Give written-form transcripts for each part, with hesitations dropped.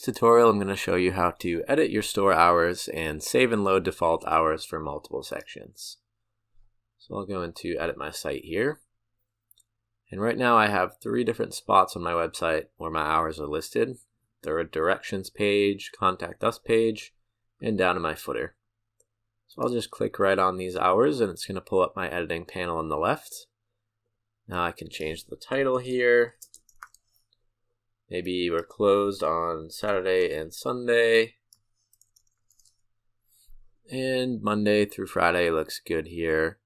tutorial, I'm going to show you how to edit your store hours and save and load default hours for multiple sections. So I'll go into edit my site here. And right now I have 3 different spots on my website where my hours are listed. There are directions page, contact us page, and down in my footer. So I'll just click right on these hours and it's going to pull up my editing panel on the left. Now I can change the title here. Maybe we're closed on Saturday and Sunday. And Monday through Friday looks good here.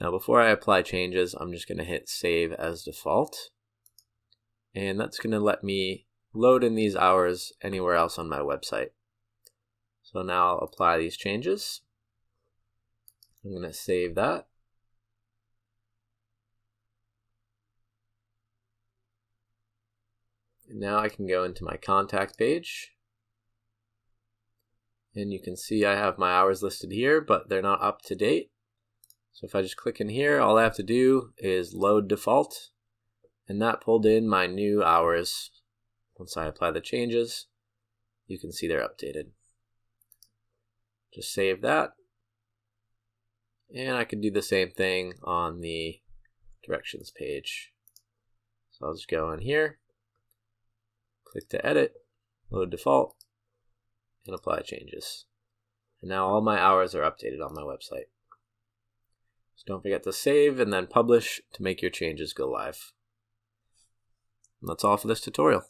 Now before I apply changes, I'm just going to hit save as default. And that's going to let me load in these hours anywhere else on my website. So now I'll apply these changes. I'm going to save that. And now I can go into my contact page. And you can see I have my hours listed here, but they're not up to date. So if I just click in here, all I have to do is load default. And that pulled in my new hours. Once I apply the changes, you can see they're updated. Just save that. And I can do the same thing on the directions page. So I'll just go in here. Click to edit, load default, and apply changes. And now all my hours are updated on my website. So don't forget to save and then publish to make your changes go live. And that's all for this tutorial.